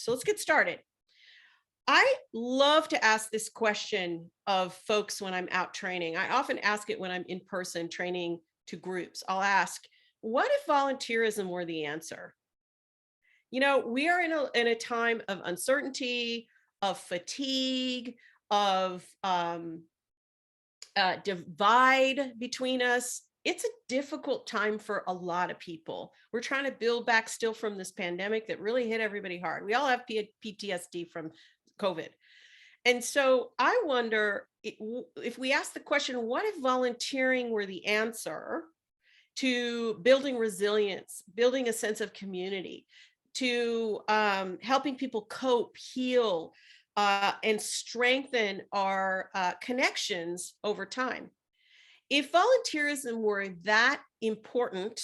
So let's get started. I love to ask this question of folks when I'm out training. I often ask it when I'm in person training to groups. I'll ask, what if volunteerism were the answer? We are in a time of uncertainty, of fatigue, of divide between us. It's a difficult time for a lot of people. We're trying to build back still from this pandemic that really hit everybody hard. We all have PTSD from COVID. And so I wonder if we ask the question, what if volunteering were the answer to building resilience, building a sense of community, to helping people cope, heal, and strengthen our connections over time? If volunteerism were that important,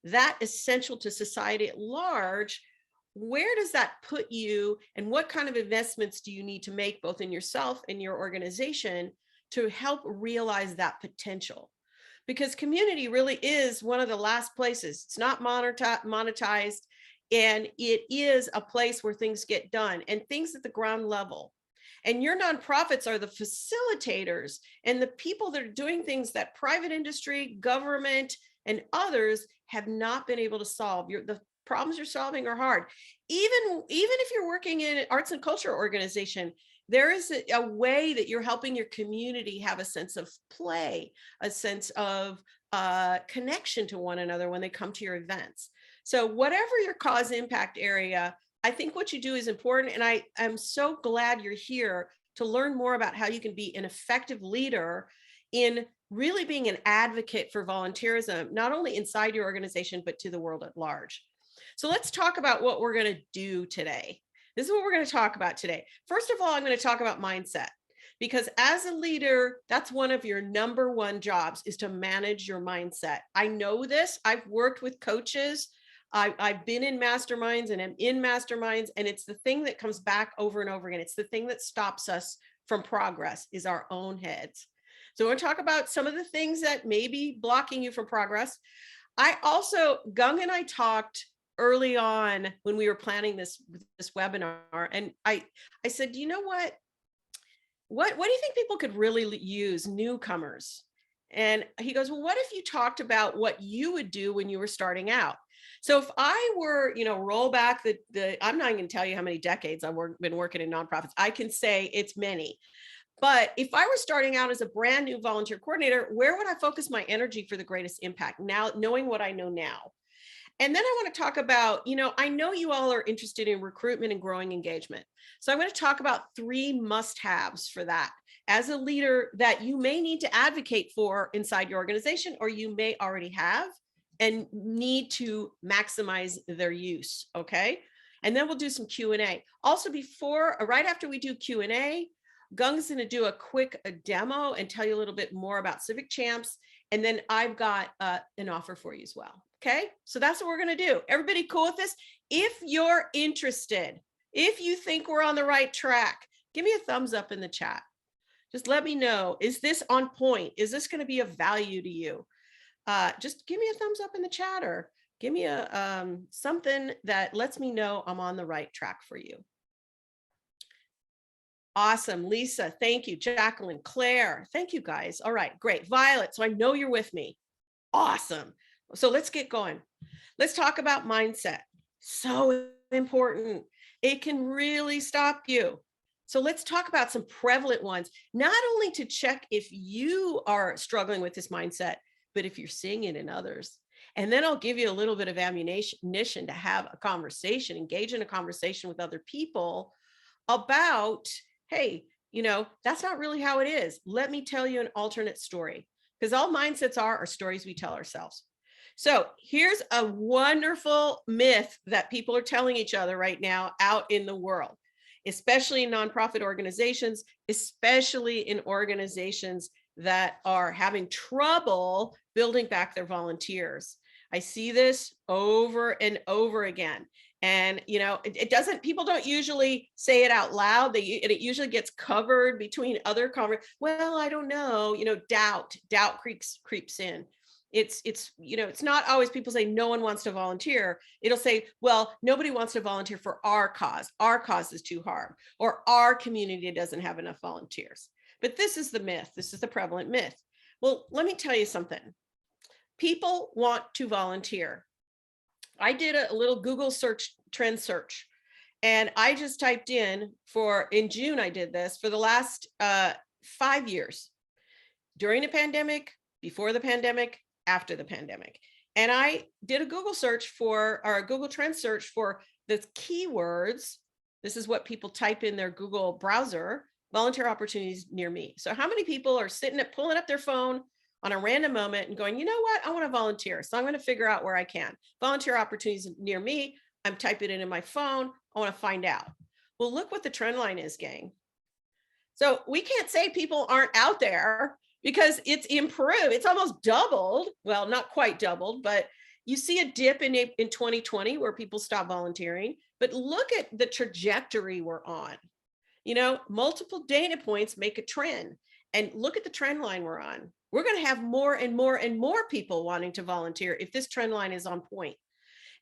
that essential to society at large, where does that put you, and what kind of investments do you need to make both in yourself and your organization to help realize that potential? Because community really is one of the last places. It's not monetized, and it is a place where things get done and things at the ground level. And your nonprofits are the facilitators and the people that are doing things that private industry, government, and others have not been able to solve. The problems you're solving are hard. Even if you're working in an arts and culture organization, there is a way that you're helping your community have a sense of play, a sense of connection to one another when they come to your events. So whatever your cause impact area, I think what you do is important. And I am so glad you're here to learn more about how you can be an effective leader in really being an advocate for volunteerism, not only inside your organization, but to the world at large. So let's talk about what we're going to do today. This is what we're going to talk about today. First of all, I'm going to talk about mindset, because as a leader, that's one of your number one jobs, is to manage your mindset. I know this. I've worked with coaches. I've been in masterminds and am in masterminds, and it's the thing that comes back over and over again. It's the thing that stops us from progress, is our own heads. So we're going to talk about some of the things that may be blocking you from progress. Gung and I talked early on when we were planning this webinar, and I said, you know what do you think people could really use, newcomers? And he goes, well, what if you talked about what you would do when you were starting out? So if I were, roll back I'm not going to tell you how many decades I've been working in nonprofits. I can say it's many. But if I were starting out as a brand new volunteer coordinator, where would I focus my energy for the greatest impact now, knowing what I know now? And then I want to talk about, I know you all are interested in recruitment and growing engagement. So I'm going to talk about 3 must-haves for that as a leader that you may need to advocate for inside your organization, or you may already have and need to maximize their use. Okay. And then we'll do some Q&A. Also, right after we do Q&A, Gung's going to do a quick demo and tell you a little bit more about Civic Champs. And then I've got an offer for you as well. Okay, so that's what we're going to do. Everybody cool with this? If you're interested, if you think we're on the right track, give me a thumbs up in the chat. Just let me know. Is this on point? Is this going to be of value to you? Just give me a thumbs up in the chat, or give me a something that lets me know I'm on the right track for you. Awesome. Lisa, thank you. Jacqueline, Claire, thank you guys. All right, great. Violet, so I know you're with me. Awesome. So let's get going. Let's talk about mindset. So important. It can really stop you. So let's talk about some prevalent ones, not only to check if you are struggling with this mindset, but if you're seeing it in others. And then I'll give you a little bit of ammunition to have a conversation, engage in a conversation with other people about, hey, that's not really how it is. Let me tell you an alternate story, because all mindsets are stories we tell ourselves. So here's a wonderful myth that people are telling each other right now out in the world, especially in nonprofit organizations, especially in organizations that are having trouble building back their volunteers. I see this over and over again. And, people don't usually say it out loud. It usually gets covered between other conversations. Well, I don't know, doubt creeps in. It's not always people say no one wants to volunteer. It'll say, well, nobody wants to volunteer for our cause. Our cause is too hard, or our community doesn't have enough volunteers. But this is the myth. This is the prevalent myth. Well, let me tell you something. People want to volunteer. I did a little Google search, trend search, and I just typed in June, I did this for the last 5 years, during the pandemic, before the pandemic, after the pandemic. And I did a Google search or a Google Trend search for the keywords. This is what people type in their Google browser: volunteer opportunities near me. So how many people are pulling up their phone on a random moment and going, you know what, I want to volunteer. So I'm going to figure out where I can. Volunteer opportunities near me. I'm typing it in my phone. I want to find out. Well, look what the trend line is, gang. So we can't say people aren't out there, because it's improved. It's almost doubled. Well, not quite doubled, but you see a dip in 2020 where people stop volunteering. But look at the trajectory we're on. Multiple data points make a trend. And look at the trend line we're on. We're going to have more and more and more people wanting to volunteer if this trend line is on point.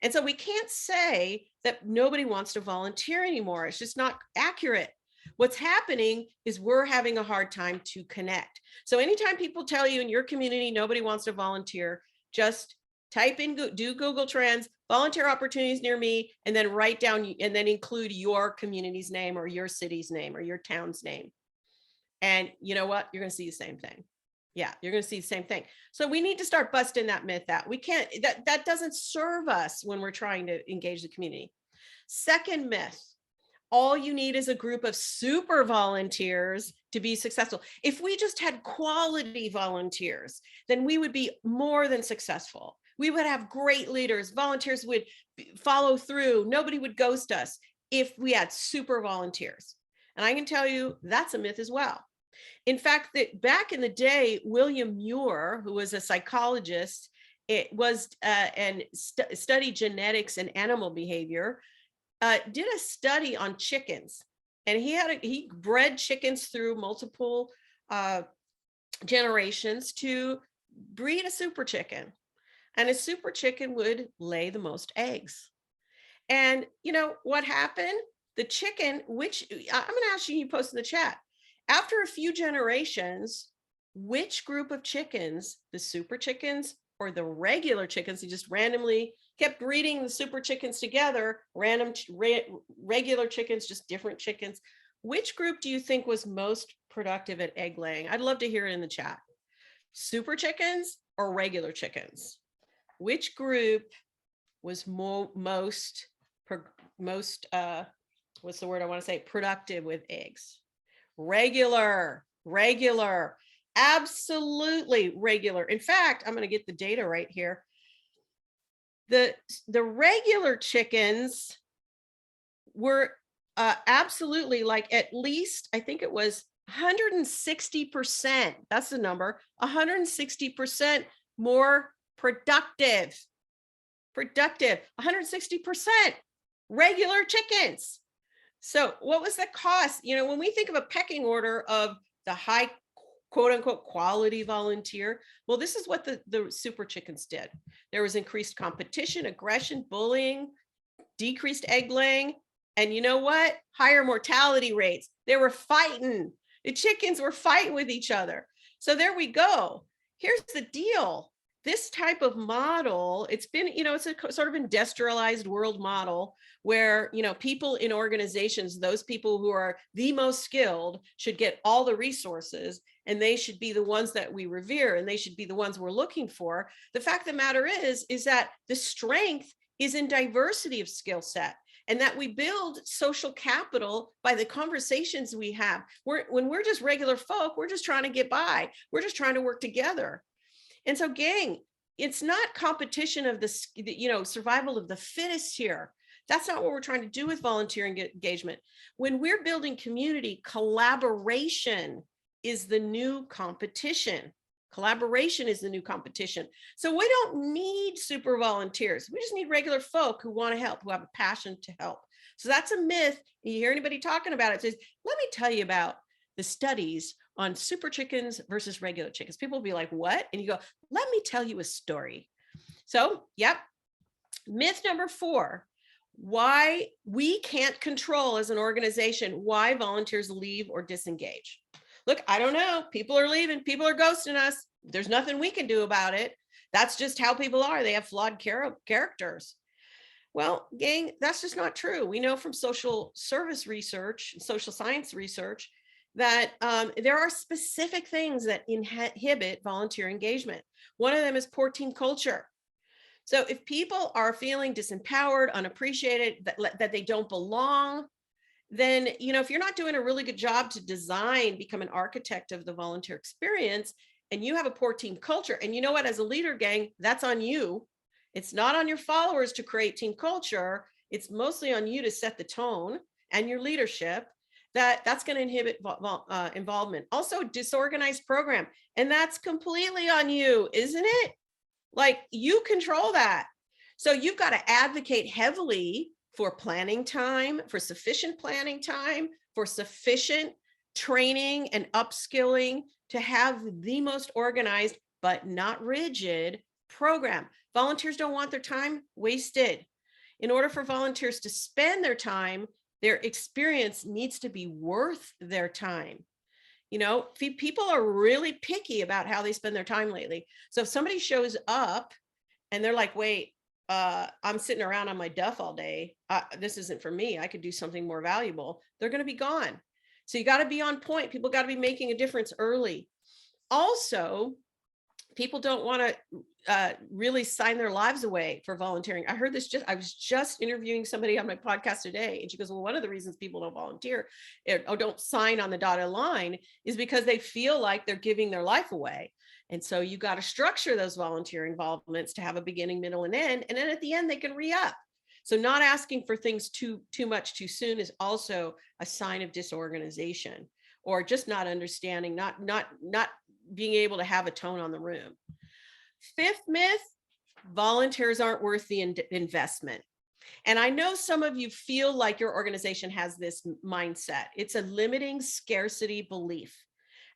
And so we can't say that nobody wants to volunteer anymore. It's just not accurate. What's happening is we're having a hard time to connect. So anytime people tell you in your community nobody wants to volunteer, just type in, do Google Trends, volunteer opportunities near me, and then write down and then include your community's name or your city's name or your town's name. And you know what? You're going to see the same thing. Yeah, you're going to see the same thing. So we need to start busting that myth out. We can't, that doesn't serve us when we're trying to engage the community. Second myth: all you need is a group of super volunteers to be successful. If we just had quality volunteers, then we would be more than successful. We would have great leaders. Volunteers would follow through. Nobody would ghost us if we had super volunteers. And I can tell you that's a myth as well. In fact, that back in the day, William Muir, who was a psychologist, studied genetics and animal behavior, did a study on chickens, and he bred chickens through multiple generations to breed a super chicken, and a super chicken would lay the most eggs. And you know what happened? The chicken, which I'm going to ask you post in the chat, after a few generations, which group of chickens, the super chickens or the regular chickens, he just randomly kept breeding the super chickens together, regular chickens, just different chickens. Which group do you think was most productive at egg laying? I'd love to hear it in the chat. Super chickens or regular chickens? Which group was most what's the word I want to say? Productive with eggs? Regular, absolutely regular. In fact, I'm going to get the data right here. The regular chickens were absolutely, like, at least, I think it was 160%. That's the number. 160% more productive. 160% regular chickens. So what was the cost? When we think of a pecking order of the high, quote unquote, quality volunteer, well, this is what the super chickens did. There was increased competition, aggression, bullying, decreased egg laying, and you know what? Higher mortality rates. They were fighting. The chickens were fighting with each other. So there we go. Here's the deal. This type of model, it's been, it's a sort of industrialized world model where, people in organizations, those people who are the most skilled should get all the resources, and they should be the ones that we revere, and they should be the ones we're looking for. The fact of the matter is that the strength is in diversity of skill set, and that we build social capital by the conversations we have. When we're just regular folk, we're just trying to get by. We're just trying to work together. And so, gang, it's not competition of the survival of the fittest here. That's not what we're trying to do with volunteer engagement. When we're building community, collaboration is the new competition. Collaboration is the new competition. So we don't need super volunteers. We just need regular folk who want to help, who have a passion to help. So that's a myth. You hear anybody talking about it, says, let me tell you about the studies on super chickens versus regular chickens. People will be like, what? And you go, let me tell you a story. So, yep. Myth number 4, why we can't control as an organization why volunteers leave or disengage. Look, I don't know. People are leaving. People are ghosting us. There's nothing we can do about it. That's just how people are. They have flawed characters. Well, gang, that's just not true. We know from social service research, social science research, that there are specific things that inhibit volunteer engagement. One of them is poor team culture. So if people are feeling disempowered, unappreciated, that they don't belong, then, if you're not doing a really good job to design, become an architect of the volunteer experience, and you have a poor team culture, and you know what, as a leader, gang, that's on you. It's not on your followers to create team culture. It's mostly on you to set the tone and your leadership. That's going to inhibit involvement. Also, disorganized program, and that's completely on you, isn't it? Like, you control that. So you've got to advocate heavily for planning time, for sufficient planning time, for sufficient training and upskilling to have the most organized but not rigid program. Volunteers don't want their time wasted. In order for volunteers to spend their time, their experience needs to be worth their time. People are really picky about how they spend their time lately. So if somebody shows up and they're like, wait, I'm sitting around on my duff all day. This isn't for me. I could do something more valuable. They're going to be gone. So you got to be on point. People got to be making a difference early. Also, people don't want to really sign their lives away for volunteering. I heard this I was just interviewing somebody on my podcast today, and she goes, well, one of the reasons people don't volunteer or don't sign on the dotted line is because they feel like they're giving their life away. And so you got to structure those volunteer involvements to have a beginning, middle, and end. And then at the end, they can re-up. So not asking for things too much too soon is also a sign of disorganization, or just not understanding, not being able to have a tone on the room. 5th myth, volunteers aren't worth the investment. And I know some of you feel like your organization has this mindset. It's a limiting scarcity belief,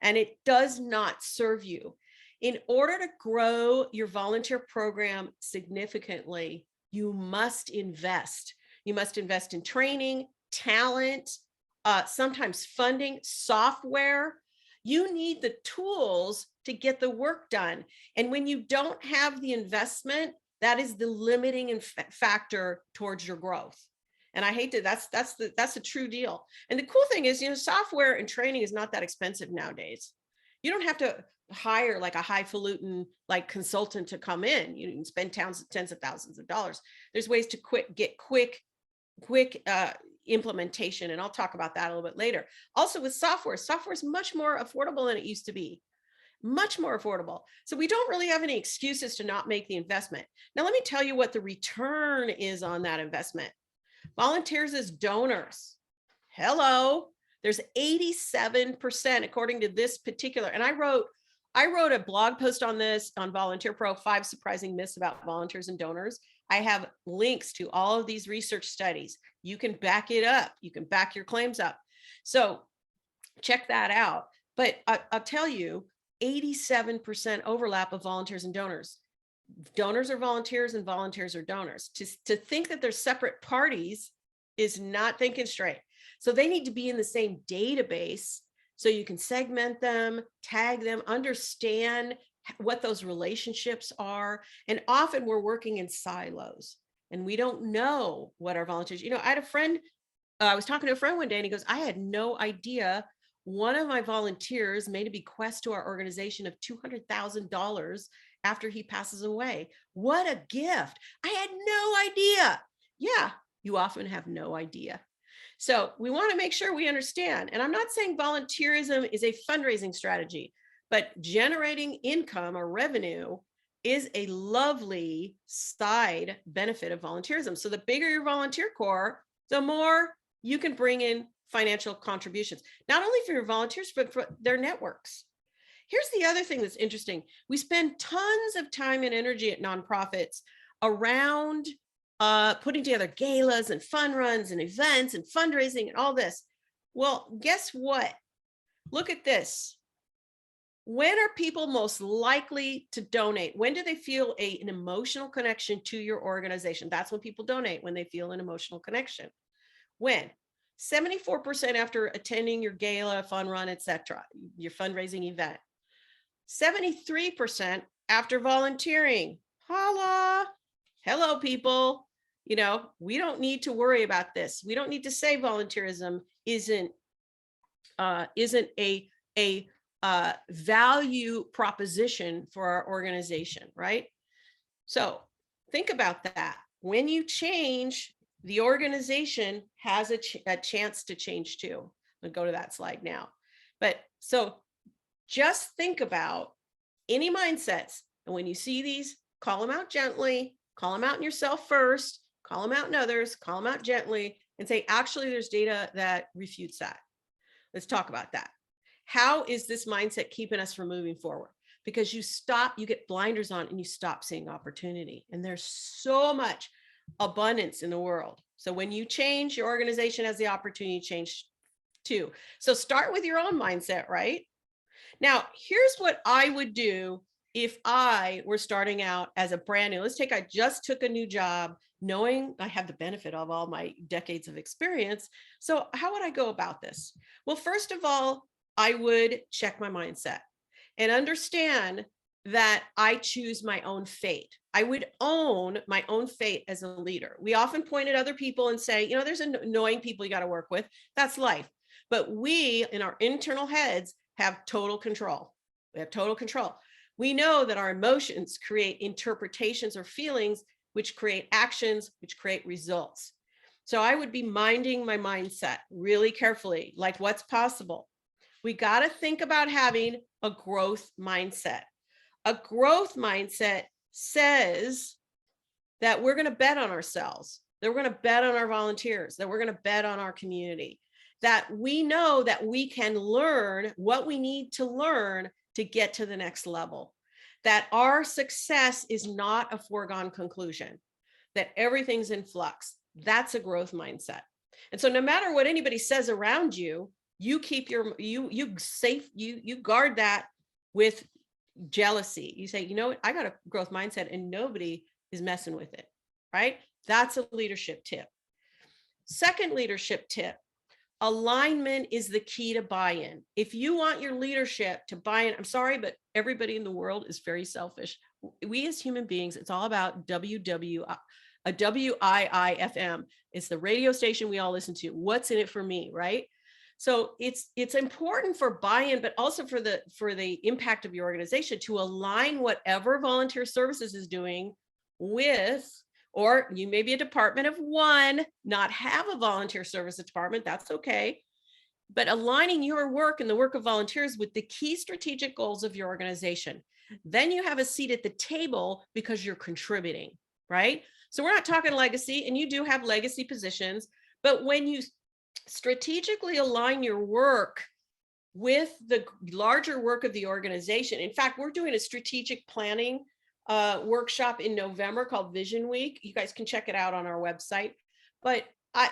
and it does not serve you. In order to grow your volunteer program significantly, you must invest. You must invest in training, talent, sometimes funding, software. You need the tools to get the work done. And when you don't have the investment, that is the limiting factor towards your growth. And I hate to, that's a true deal. And the cool thing is, software and training is not that expensive nowadays. You don't have to hire like a highfalutin like consultant to come in. You can spend tens of thousands of dollars. There's ways to get quick implementation, and I'll talk about that a little bit later. Also, with software is much more affordable than it used to be. Much more affordable. So we don't really have any excuses to not make the investment. Now, let me tell you what the return is on that investment. Volunteers as donors. Hello. There's 87%, according to this particular, and I wrote a blog post on this on Volunteer Pro, 5 surprising myths about volunteers and donors. I have links to all of these research studies. You can back it up. You can back your claims up. So check that out. But I'll tell you, 87% overlap of volunteers and donors. Donors are volunteers and volunteers are donors. To think that they're separate parties is not thinking straight. So they need to be in the same database so you can segment them, tag them, understand what those relationships are. And often we're working in silos and we don't know what our volunteers, I had a friend, I was talking to a friend one day and he goes, I had no idea one of my volunteers made a bequest to our organization of $200,000 after he passes away. What a gift. I had no idea. Yeah, you often have no idea. So we want to make sure we understand. And I'm not saying volunteerism is a fundraising strategy, but generating income or revenue is a lovely side benefit of volunteerism. So the bigger your volunteer corps, the more you can bring in financial contributions, not only for your volunteers, but for their networks. Here's the other thing that's interesting. We spend tons of time and energy at nonprofits around putting together galas and fun runs and events and fundraising and all this. Well, guess what? Look at this. When are people most likely to donate? When do they feel an emotional connection to your organization? That's when people donate, when they feel an emotional connection. When? 74% after attending your gala, fun run, etc., your fundraising event. 73% after volunteering. Holla. Hello, people. We don't need to worry about this. We don't need to say volunteerism isn't a value proposition for our organization, right? So think about that. When you change, the organization has a chance to change too. I'll go to that slide now. But so just think about any mindsets. And when you see these, call them out gently, call them out in yourself first, call them out in others, call them out gently, and say, actually, there's data that refutes that. Let's talk about that. How is this mindset keeping us from moving forward? Because you get blinders on and you stop seeing opportunity. And there's so much abundance in the world. So when you change, your organization has the opportunity to change too. So start with your own mindset, right? Now, here's what I would do if I were starting out as a brand new, I just took a new job, knowing I have the benefit of all my decades of experience. So how would I go about this? Well, first of all, I would check my mindset and understand that I choose my own fate. I would own my own fate as a leader. We often point at other people and say, there's annoying people you got to work with. That's life. But we, in our internal heads, have total control. We have total control. We know that our emotions create interpretations or feelings, which create actions, which create results. So I would be minding my mindset really carefully, like what's possible. We got to think about having a growth mindset. A growth mindset says that we're going to bet on ourselves, that we're going to bet on our volunteers, that we're going to bet on our community, that we know that we can learn what we need to learn to get to the next level, that our success is not a foregone conclusion, that everything's in flux. That's a growth mindset. And so no matter what anybody says around you, you keep you guard that with jealousy. You say, what, I got a growth mindset and nobody is messing with it, right? That's a leadership tip. Second leadership tip, alignment is the key to buy-in. If you want your leadership to buy in, I'm sorry, but everybody in the world is very selfish. We as human beings, it's all about WIIFM. It's the radio station we all listen to. What's in it for me, right? So it's important for buy-in, but also for the impact of your organization to align whatever volunteer services is doing with, or you may be a department of one, not have a volunteer services department, that's okay. But aligning your work and the work of volunteers with the key strategic goals of your organization. Then you have a seat at the table because you're contributing, right? So we're not talking legacy, and you do have legacy positions, but when you strategically align your work with the larger work of the organization. In fact, we're doing a strategic planning workshop in November called Vision Week. You guys can check it out on our website. But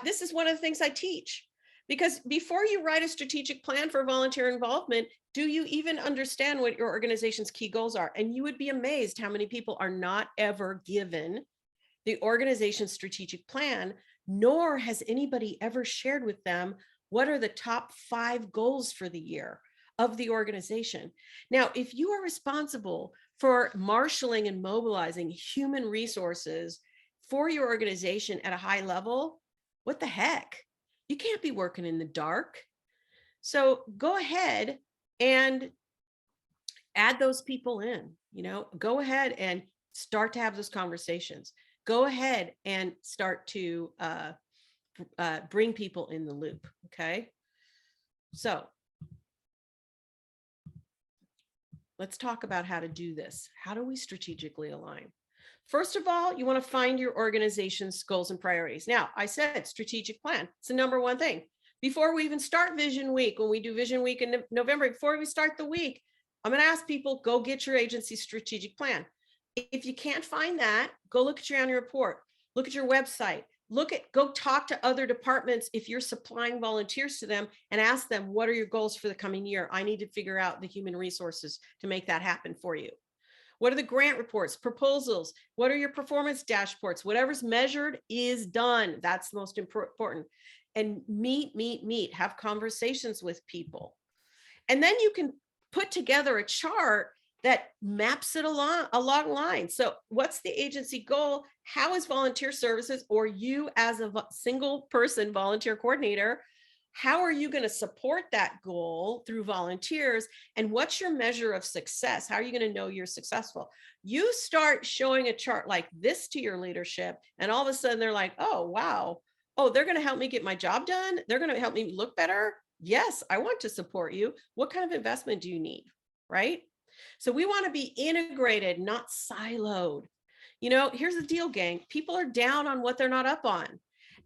this is one of the things I teach, because before you write a strategic plan for volunteer involvement, do you even understand what your organization's key goals are? And you would be amazed how many people are not ever given the organization's strategic plan, nor has anybody ever shared with them what are the top 5 goals for the year of the organization. Now, if you are responsible for marshaling and mobilizing human resources for your organization at a high level, what the heck? You can't be working in the dark. So go ahead and add those people in, go ahead and start to have those conversations. Go ahead and start to bring people in the loop, okay? So let's talk about how to do this. How do we strategically align? First of all, you want to find your organization's goals and priorities. Now, I said strategic plan. It's the number one thing. Before we even start Vision Week, when we do Vision Week in November, before we start the week, I'm going to ask people, go get your agency's strategic plan. If you can't find that, go look at your annual report, look at your website, Go talk to other departments if you're supplying volunteers to them, and ask them, what are your goals for the coming year? I need to figure out the human resources to make that happen for you. What are the grant reports, proposals? What are your performance dashboards? Whatever's measured is done. That's the most important. And meet, have conversations with people. And then you can put together a chart that maps it along lines. So what's the agency goal? How is volunteer services, or you as a single person volunteer coordinator, how are you going to support that goal through volunteers? And what's your measure of success? How are you going to know you're successful? You start showing a chart like this to your leadership, and all of a sudden they're like, oh, wow. Oh, they're going to help me get my job done. They're going to help me look better. Yes, I want to support you. What kind of investment do you need? Right? So we want to be integrated, not siloed. Here's the deal, gang. People are down on what they're not up on.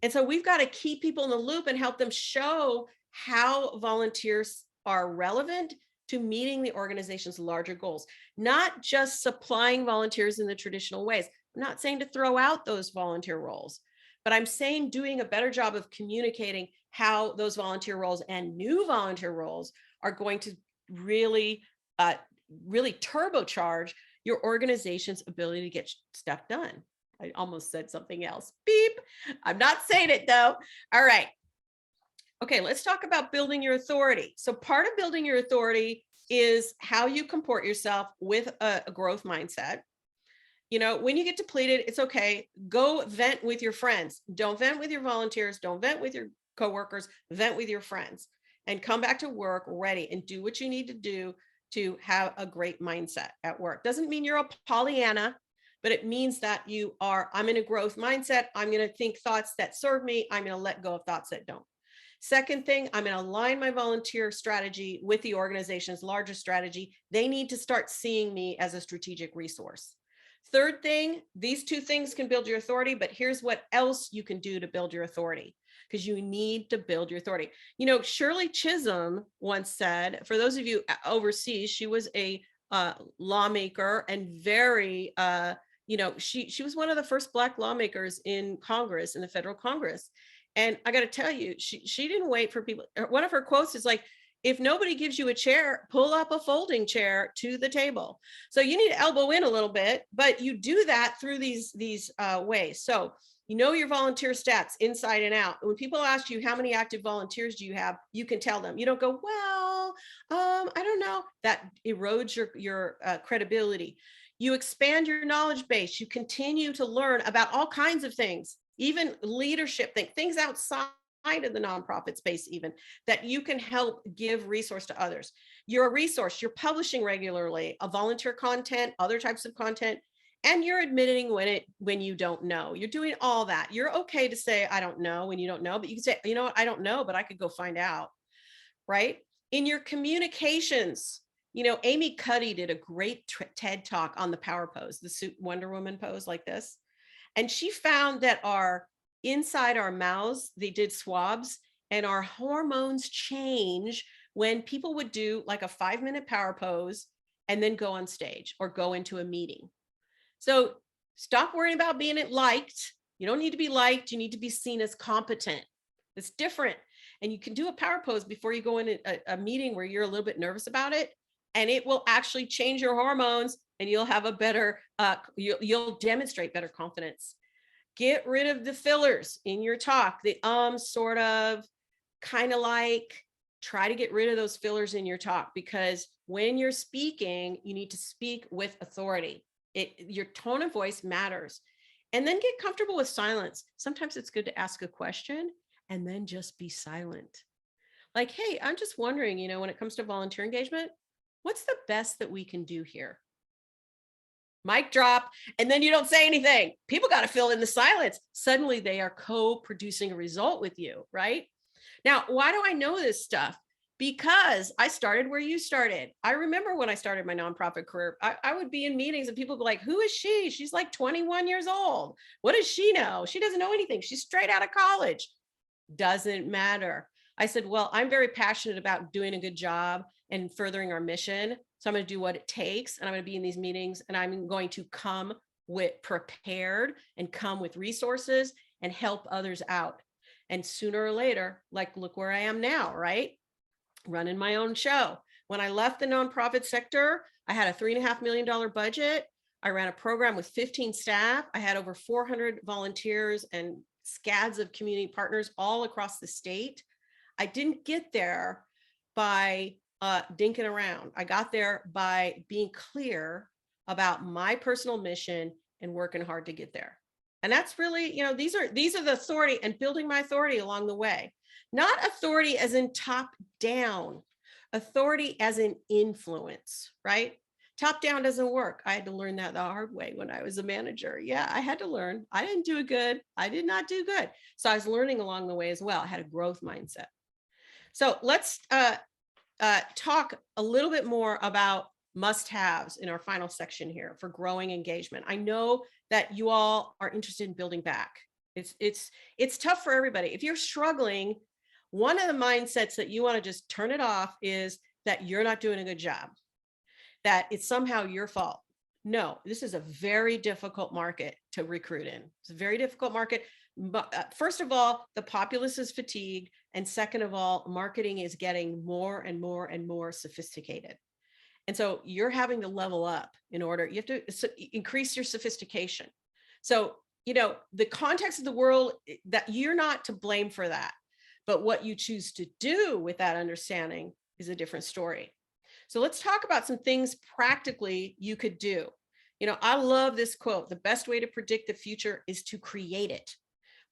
And so we've got to keep people in the loop and help them show how volunteers are relevant to meeting the organization's larger goals, not just supplying volunteers in the traditional ways. I'm not saying to throw out those volunteer roles, but I'm saying doing a better job of communicating how those volunteer roles and new volunteer roles are going to really, really turbocharge your organization's ability to get stuff done. I almost said something else. Beep. I'm not saying it though. All right. Okay, let's talk about building your authority. So part of building your authority is how you comport yourself with a growth mindset. When you get depleted, it's okay. Go vent with your friends. Don't vent with your volunteers. Don't vent with your coworkers. Vent with your friends, and come back to work ready and do what you need to do to have a great mindset at work. Doesn't mean you're a Pollyanna, but it means that I'm in a growth mindset. I'm going to think thoughts that serve me. I'm going to let go of thoughts that don't. Second thing, I'm going to align my volunteer strategy with the organization's larger strategy. They need to start seeing me as a strategic resource. Third thing, these two things can build your authority, but here's what else you can do to build your authority, because you need to build your authority. Shirley Chisholm once said, for those of you overseas, she was a lawmaker and very, she was one of the first Black lawmakers in Congress, in the federal Congress. And I got to tell you, she didn't wait for people. One of her quotes is like, if nobody gives you a chair, pull up a folding chair to the table. So you need to elbow in a little bit, but you do that through these ways. So your volunteer stats inside and out. When people ask you how many active volunteers do you have, you can tell them. You don't go, well, I don't know. That erodes your credibility. You expand your knowledge base. You continue to learn about all kinds of things, even leadership things outside of the nonprofit space, even that you can help give resource to others. You're a resource. You're publishing regularly, a volunteer content, other types of content, and you're admitting when you don't know. You're doing all that. You're okay to say, I don't know, when you don't know, but you can say, you know what, I don't know, but I could go find out, right? In your communications, Amy Cuddy did a great TED talk on the power pose, the suit Wonder Woman pose like this. And she found that inside our mouths, they did swabs, and our hormones change when people would do like a 5-minute power pose and then go on stage or go into a meeting. So stop worrying about being liked. You don't need to be liked. You need to be seen as competent. It's different. And you can do a power pose before you go in a meeting where you're a little bit nervous about it, and it will actually change your hormones, and you'll have a better, you'll demonstrate better confidence. Get rid of the fillers in your talk. The sort of, kind of like, try to get rid of those fillers in your talk, because when you're speaking, you need to speak with authority. Your tone of voice matters. And then get comfortable with silence. Sometimes it's good to ask a question and then just be silent. Like, hey, I'm just wondering, when it comes to volunteer engagement, what's the best that we can do here? Mic drop, and then you don't say anything. People got to fill in the silence. Suddenly they are co-producing a result with you, right? Now, why do I know this stuff? Because I started where you started. I remember when I started my nonprofit career, I would be in meetings and people would be like, who is she? She's like 21 years old. What does she know? She doesn't know anything. She's straight out of college. Doesn't matter. I said, well, I'm very passionate about doing a good job and furthering our mission. So I'm going to do what it takes. And I'm going to be in these meetings, and I'm going to come with prepared and come with resources and help others out. And sooner or later, like, look where I am now, right? Running my own show. When I left the nonprofit sector, I had a $3.5 million budget. I ran a program with 15 staff. I had over 400 volunteers and scads of community partners all across the state. I didn't get there by dinking around. I got there by being clear about my personal mission and working hard to get there. And that's really, these are the authority and building my authority along the way. Not authority as in top down, authority as in influence, right? Top down doesn't work. I had to learn that the hard way when I was a manager. Yeah, I had to learn. I didn't do it good. I did not do good. So I was learning along the way as well. I had a growth mindset. So let's talk a little bit more about must-haves in our final section here for growing engagement. I know that you all are interested in building back. It's tough for everybody. If you're struggling, one of the mindsets that you want to just turn it off is that you're not doing a good job, that it's somehow your fault. No, this is a very difficult market to recruit in. It's a very difficult market. But first of all, the populace is fatigued. And second of all, marketing is getting more and more and more sophisticated. And so you're having to level up in order, you have to increase your sophistication. So, the context of the world, that you're not to blame for that. But what you choose to do with that understanding is a different story. So let's talk about some things practically you could do. I love this quote: the best way to predict the future is to create it.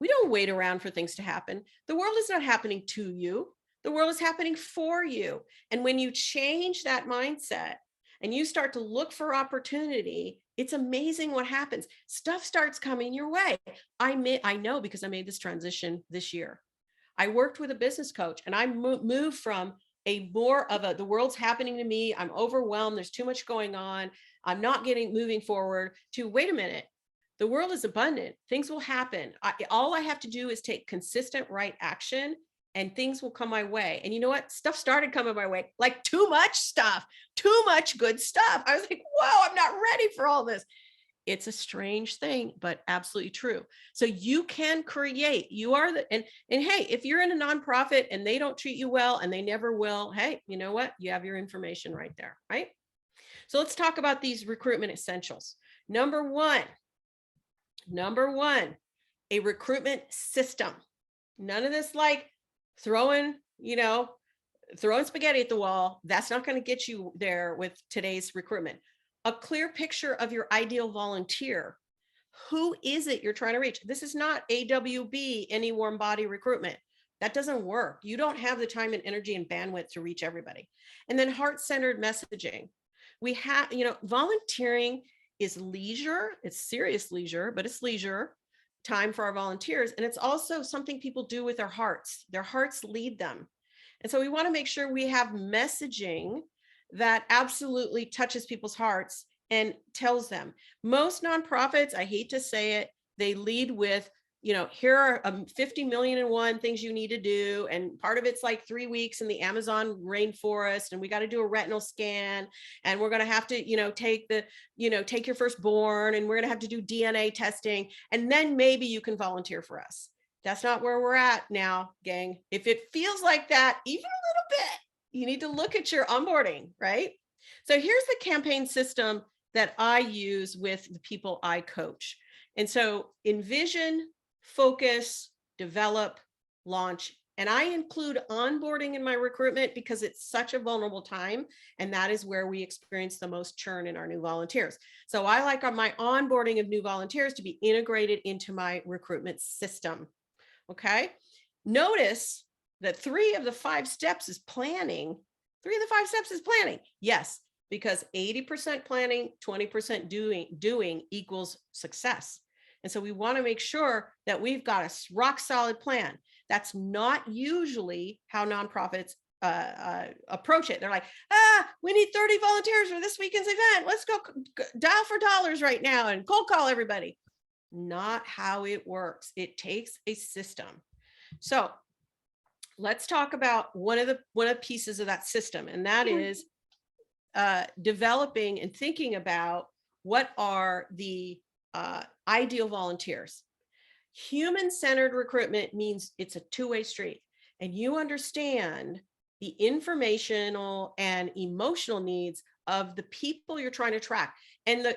We don't wait around for things to happen. The world is not happening to you. The world is happening for you. And when you change that mindset and you start to look for opportunity, it's amazing what happens. Stuff starts coming your way. I know, because I made this transition this year. I worked with a business coach and I moved from the world's happening to me, I'm overwhelmed, there's too much going on, I'm not moving forward, to wait a minute. The world is abundant. Things will happen. All I have to do is take consistent right action and things will come my way. And you know what? Stuff started coming my way, like too much stuff, too much good stuff. I was like, whoa, I'm not ready for all this. It's a strange thing, but absolutely true. So you can create, and hey, if you're in a nonprofit and they don't treat you well and they never will, hey, you know what? You have your information right there, right? So let's talk about these recruitment essentials. Number one, a recruitment system. None of this like throwing spaghetti at the wall. That's not going to get you there with today's recruitment. A clear picture of your ideal volunteer. Who is it you're trying to reach? This is not AWB, any warm body recruitment. That doesn't work. You don't have the time and energy and bandwidth to reach everybody. And then heart-centered messaging. We have, volunteering is leisure. It's serious leisure, but it's leisure time for our volunteers. And it's also something people do with their hearts. Their hearts lead them. And so we want to make sure we have messaging that absolutely touches people's hearts and tells them. Most nonprofits, I hate to say it, they lead with, here are 50 million and one things you need to do. And part of it's like 3 weeks in the Amazon rainforest. And we got to do a retinal scan. And we're going to have to, take your firstborn, and we're going to have to do DNA testing. And then maybe you can volunteer for us. That's not where we're at now, gang. If it feels like that, even a little bit, you need to look at your onboarding, right? So here's the campaign system that I use with the people I coach. And so envision, focus, develop, launch. And I include onboarding in my recruitment because it's such a vulnerable time. And that is where we experience the most churn in our new volunteers. So I like my onboarding of new volunteers to be integrated into my recruitment system. Okay. Notice that 3 of the 5 steps is planning. 3 of the 5 steps is planning. Yes, because 80% planning, 20% doing equals success. And so we want to make sure that we've got a rock solid plan. That's not usually how nonprofits approach it. They're like, we need 30 volunteers for this weekend's event. Let's go dial for dollars right now and cold call everybody. Not how it works. It takes a system. So let's talk about one of the pieces of that system, and that is developing and thinking about what are the ideal volunteers. Human-centered recruitment means it's a two-way street, and you understand the informational and emotional needs of the people you're trying to attract. And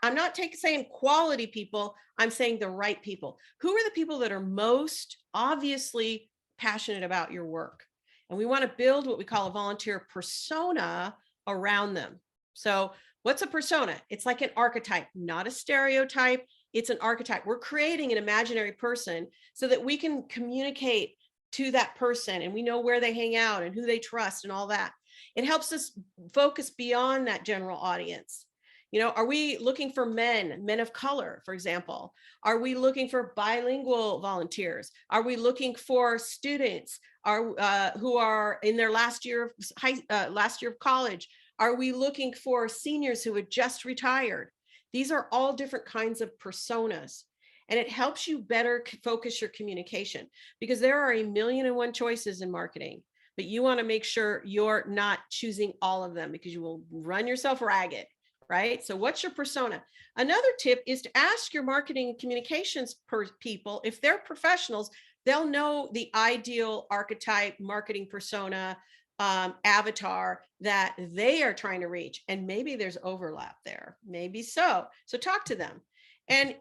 I'm not saying quality people, I'm saying the right people. Who are the people that are most obviously passionate about your work? And we want to build what we call a volunteer persona around them. So what's a persona? It's like an archetype, not a stereotype. It's an archetype. We're creating an imaginary person so that we can communicate to that person, and we know where they hang out and who they trust and all that. It helps us focus beyond that general audience. You know, are we looking for men of color, for example? Are we looking for bilingual volunteers? Are we looking for students who are in their last year of college? Are we looking for seniors who had just retired? These are all different kinds of personas. And it helps you better focus your communication, because there are 1,000,001 choices in marketing, but you want to make sure you're not choosing all of them, because you will run yourself ragged, right? So what's your persona? Another tip is to ask your marketing and communications people, if they're professionals, they'll know the ideal archetype, marketing persona, avatar that they are trying to reach. And maybe there's overlap there, maybe so talk to them. And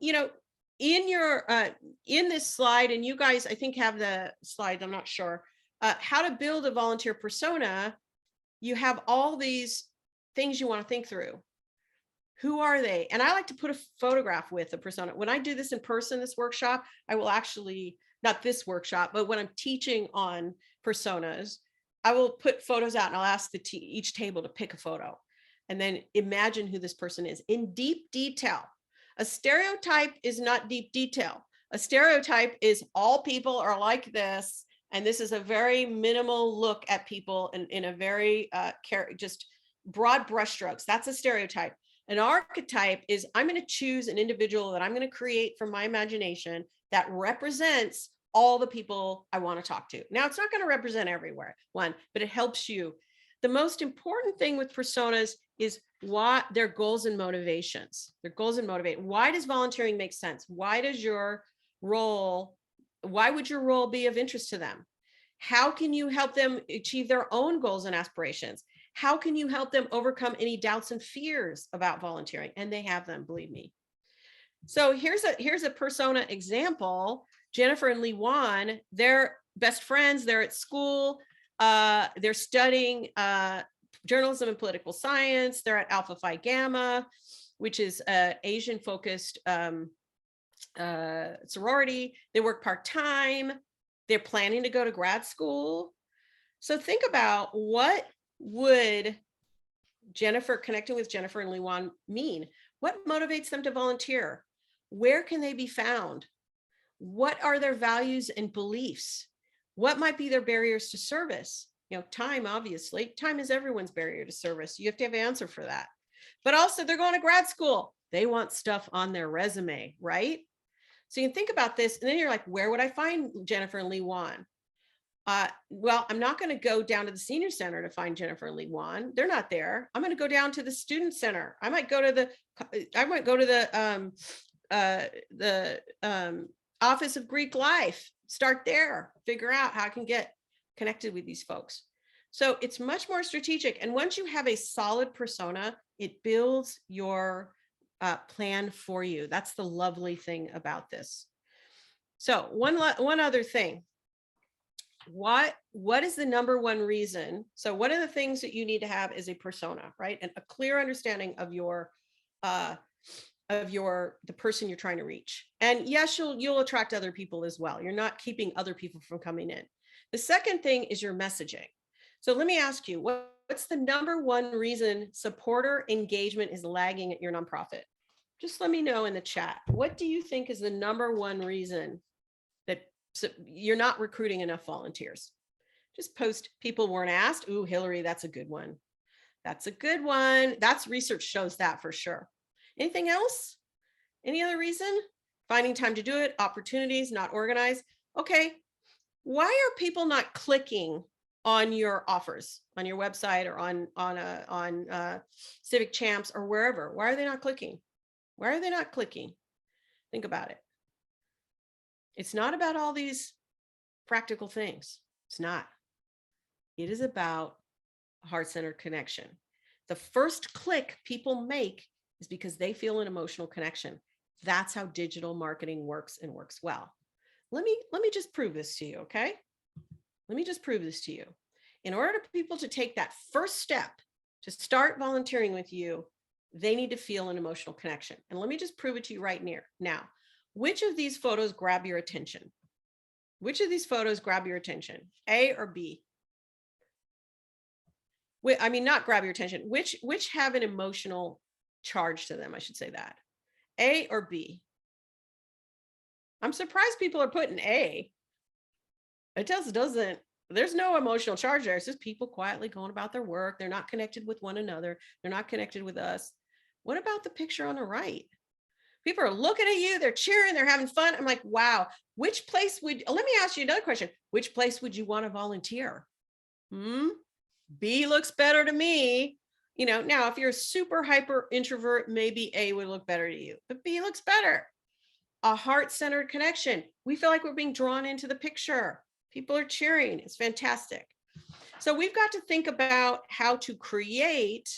in your in this slide, and you guys I think have the slide, I'm not sure, how to build a volunteer persona. You have all these things you want to think through. Who are they? And I like to put a photograph with a persona. When I do this in person, this workshop, I will actually, not this workshop, but when I'm teaching on personas, I will put photos out and I'll ask each table to pick a photo and then imagine who this person is in deep detail. A stereotype is not deep detail. A stereotype is all people are like this, and this is a very minimal look at people in a very just broad brushstrokes. That's a stereotype. An archetype is I'm going to choose an individual that I'm going to create from my imagination that represents all the people I want to talk to. Now, it's not going to represent everywhere, but it helps you. The most important thing with personas is what their goals and motivations. Their goals and motivate. Why does volunteering make sense? Why would your role be of interest to them? How can you help them achieve their own goals and aspirations? How can you help them overcome any doubts and fears about volunteering? And they have them, believe me. So here's a persona example. Jennifer and Lee Wan, they're best friends. They're at school. They're studying journalism and political science. They're at Alpha Phi Gamma, which is Asian focused sorority. They work part-time. They're planning to go to grad school. So think about, what would connecting with Jennifer and Lee Wan mean? What motivates them to volunteer? Where can they be found? What are their values and beliefs? What might be their barriers to service? Time, obviously. Time is everyone's barrier to service. You have to have an answer for that. But also, they're going to grad school. They want stuff on their resume, right? So you can think about this, and then you're like, where would I find Jennifer and Lee Wan? Well, I'm not going to go down to the senior center to find Jennifer and Lee Wan. They're not there. I'm going to go down to the student center. I might go to the Office of Greek Life. Start there. Figure out how I can get connected with these folks. So it's much more strategic. And once you have a solid persona, it builds your plan for you. That's the lovely thing about this. So one other thing. What is the number one reason? So one of the things that you need to have is a persona, right? And a clear understanding of the person you're trying to reach. And yes, you'll attract other people as well. You're not keeping other people from coming in. The second thing is your messaging. So let me ask you, what's the number one reason supporter engagement is lagging at your nonprofit? Just let me know in the chat. What do you think is the number one reason that you're not recruiting enough volunteers? Just post, people weren't asked. Ooh, Hillary, that's a good one. That's a good one. That's research shows that for sure. Anything else? Any other reason? Finding time to do it, opportunities, not organized. Okay. Why are people not clicking on your offers on your website or on Civic Champs or wherever? Why are they not clicking? Why are they not clicking? Think about it. It's not about all these practical things. It's not. It is about a heart-centered connection. The first click people make is because they feel an emotional connection. That's how digital marketing works and works well. Let me just prove this to you, okay? Let me just prove this to you. In order for people to take that first step to start volunteering with you, they need to feel an emotional connection. And let me just prove it to you right now. Which of these photos grab your attention? Which of these photos grab your attention? A or B? I mean, not grab your attention. Which have an emotional charge to them? I should say that. A or B? I'm surprised people are putting A. It just doesn't, there's no emotional charge there. It's just people quietly going about their work. They're not connected with one another. They're not connected with us. What about the picture on the right? People are looking at you, they're cheering, they're having fun. I'm like, wow, which place let me ask you another question. Which place would you want to volunteer? B looks better to me. Now if you're a super hyper introvert, maybe A would look better to you, but B looks better. A heart-centered connection. We feel like we're being drawn into the picture. People are cheering. It's fantastic. So we've got to think about how to create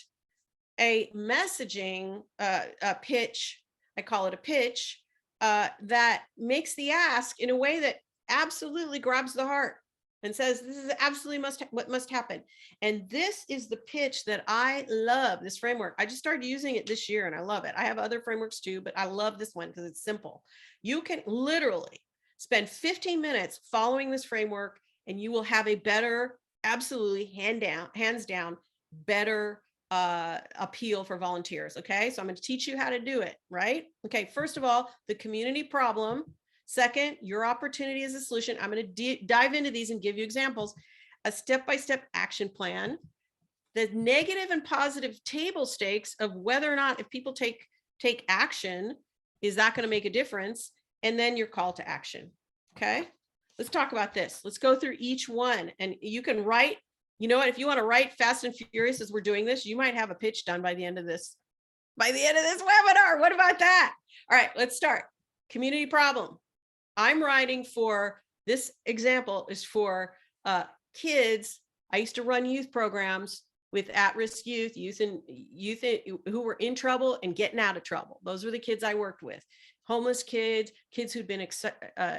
a messaging, a pitch. I call it a pitch, that makes the ask in a way that absolutely grabs the heart and says, this is absolutely what must happen. And this is the pitch that I love, this framework. I just started using it this year and I love it. I have other frameworks too, but I love this one because it's simple. You can literally spend 15 minutes following this framework and you will have a better, absolutely hands down, better appeal for volunteers. Okay. So I'm going to teach you how to do it, right? Okay. First of all, the community problem. Second, your opportunity as a solution. I'm going to dive into these and give you examples. A step-by-step action plan, the negative and positive table stakes of whether or not if people take action, is that going to make a difference? And then your call to action. Okay. Let's talk about this. Let's go through each one. And you can write, you know what, if you want to write fast and furious as we're doing this, you might have a pitch done by the end of this webinar. What about that? All right, let's start. Community problem. I'm writing for, this example is for kids. I used to run youth programs with at-risk youth who were in trouble and getting out of trouble. Those were the kids I worked with. Homeless kids who'd been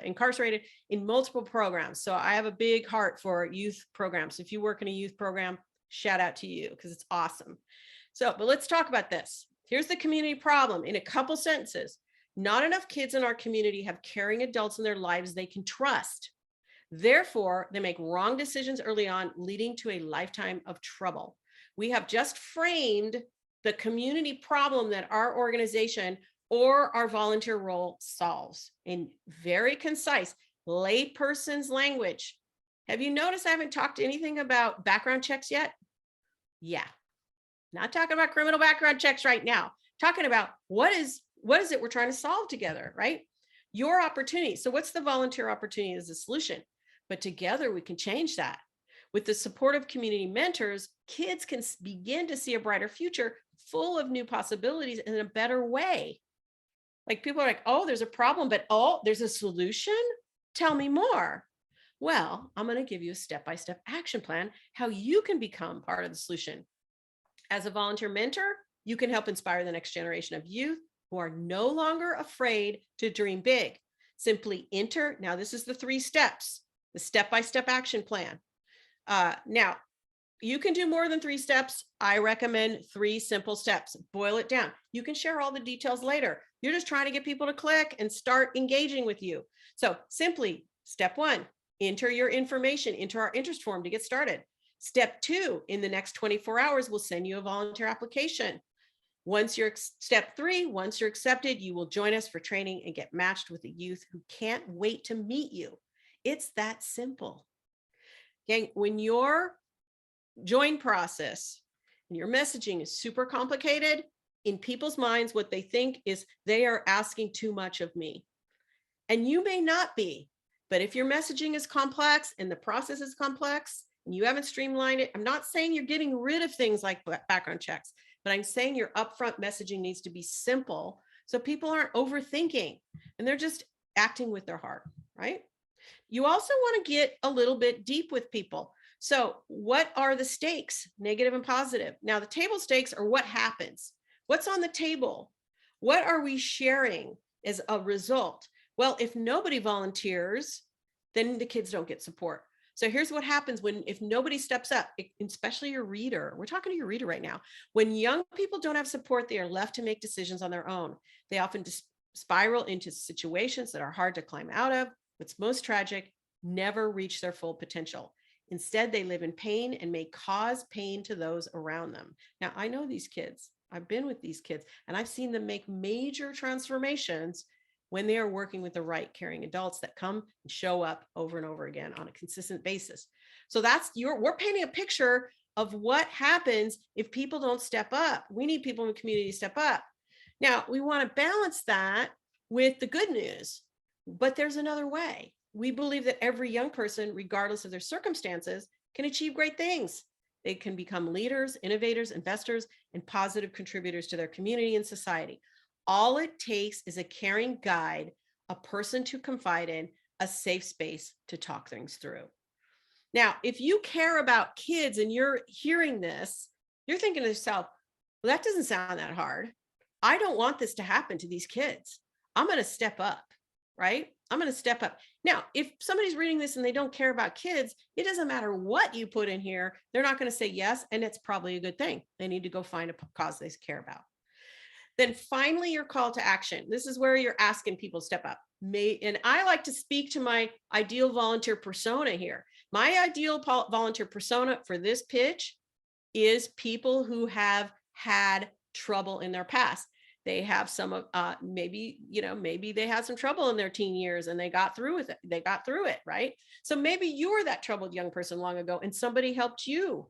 incarcerated in multiple programs. So I have a big heart for youth programs. If you work in a youth program, shout out to you because it's awesome. So, but let's talk about this. Here's the community problem in a couple sentences. Not enough kids in our community have caring adults in their lives they can trust. Therefore, they make wrong decisions early on, leading to a lifetime of trouble. We have just framed the community problem that our organization or our volunteer role solves in very concise layperson's language. Have you noticed I haven't talked anything about background checks yet? Yeah, not talking about criminal background checks right now. Talking about what is it we're trying to solve together, right? Your opportunity. So what's the volunteer opportunity as a solution? But together we can change that. With the support of community mentors, kids can begin to see a brighter future full of new possibilities in a better way. Like people are like, oh, there's a problem, but oh, there's a solution? Tell me more. Well, I'm going to give you a step-by-step action plan, how you can become part of the solution. As a volunteer mentor, you can help inspire the next generation of youth who are no longer afraid to dream big. Simply enter. Now, this is the 3 steps, the step-by-step action plan. Now, you can do more than 3 steps. I recommend 3 simple steps. Boil it down. You can share all the details later. You're just trying to get people to click and start engaging with you. So simply, step 1, enter your information into our interest form to get started. Step 2, in the next 24 hours, we'll send you a volunteer application. Step 3, once you're accepted, you will join us for training and get matched with a youth who can't wait to meet you. It's that simple. Gang, when your join process and your messaging is super complicated, in people's minds, what they think is they are asking too much of me. And you may not be, but if your messaging is complex and the process is complex and you haven't streamlined it, I'm not saying you're getting rid of things like background checks, but I'm saying your upfront messaging needs to be simple so people aren't overthinking and they're just acting with their heart, right? You also want to get a little bit deep with people. So, what are the stakes, negative and positive? Now, the table stakes are what happens, what's on the table, what are we sharing as a result? Well, if nobody volunteers, then the kids don't get support. So here's what happens if nobody steps up, especially your reader. We're talking to your reader right now. When young people don't have support, they are left to make decisions on their own. They often spiral into situations that are hard to climb out of. What's most tragic, never reach their full potential. Instead, they live in pain and may cause pain to those around them. Now, I know these kids. I've been with these kids, and I've seen them make major transformations when they are working with the right caring adults that come and show up over and over again on a consistent basis. So we're painting a picture of what happens if people don't step up. We need people in the community to step up. Now, we want to balance that with the good news, but there's another way. We believe that every young person, regardless of their circumstances, can achieve great things. They can become leaders, innovators, investors, and positive contributors to their community and society. All it takes is a caring guide, a person to confide in, a safe space to talk things through. Now, if you care about kids and you're hearing this, you're thinking to yourself, well, that doesn't sound that hard. I don't want this to happen to these kids. I'm going to step up, right? I'm going to step up. Now, if somebody's reading this and they don't care about kids, it doesn't matter what you put in here. They're not going to say yes. And it's probably a good thing. They need to go find a cause they care about. Then finally, your call to action. This is where you're asking people to step up. And I like to speak to my ideal volunteer persona here. My ideal volunteer persona for this pitch is people who have had trouble in their past. They have some maybe they had some trouble in their teen years and they got through with it. They got through it, right? So maybe you were that troubled young person long ago and somebody helped you.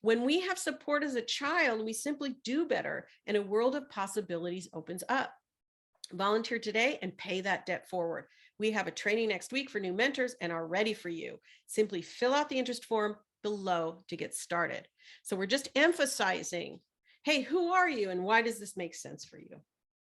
When we have support as a child, we simply do better and a world of possibilities opens up. Volunteer today and pay that debt forward. We have a training next week for new mentors and are ready for you. Simply fill out the interest form below to get started. So we're just emphasizing, hey, who are you and why does this make sense for you?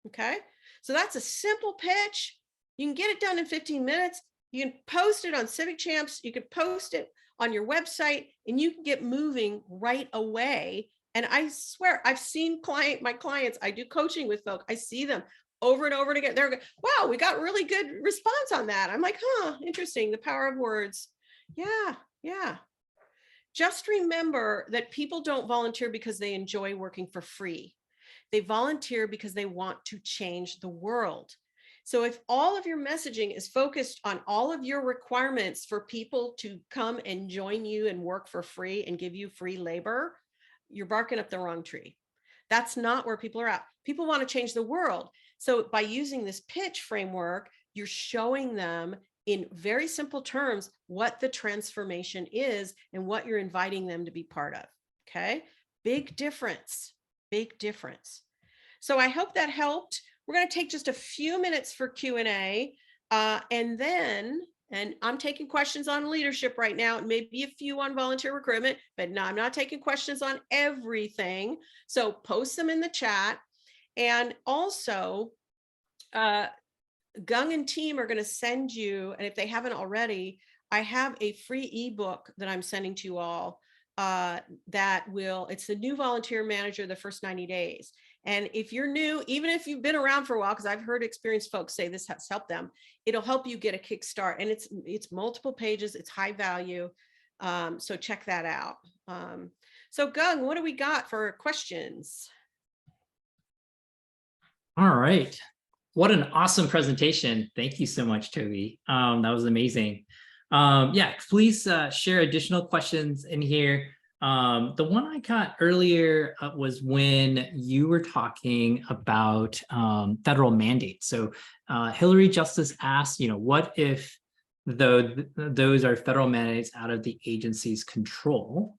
Okay, so that's a simple pitch. You can get it done in 15 minutes. You can post it on Civic Champs. You can post it on your website and you can get moving right away. And I swear, I've seen my clients, I do coaching with folks. I see them over and over again. They're, wow, we got really good response on that. I'm like, interesting. The power of words. Yeah. Just remember that people don't volunteer because they enjoy working for free. They volunteer because they want to change the world. So if all of your messaging is focused on all of your requirements for people to come and join you and work for free and give you free labor, you're barking up the wrong tree. That's not where people are at. People want to change the world. So by using this pitch framework, you're showing them in very simple terms what the transformation is and what you're inviting them to be part of. Okay. Big difference. So I hope that helped. We're going to take just a few minutes for Q&A. And I'm taking questions on leadership right now, and maybe a few on volunteer recruitment, but no, I'm not taking questions on everything. So post them in the chat. And also, Gung and team are going to send you, and if they haven't already, I have a free ebook that I'm sending to you all it's the new volunteer manager, the first 90 days. And if you're new, even if you've been around for a while, because I've heard experienced folks say this has helped them, it'll help you get a kickstart. And it's multiple pages, it's high value. So check that out. So Gung, what do we got for questions? All right. What an awesome presentation. Thank you so much, Tobi. That was amazing. Yeah, please share additional questions in here. The one I got earlier was when you were talking about federal mandates. So Hillary Justice asked, what if those are federal mandates out of the agency's control?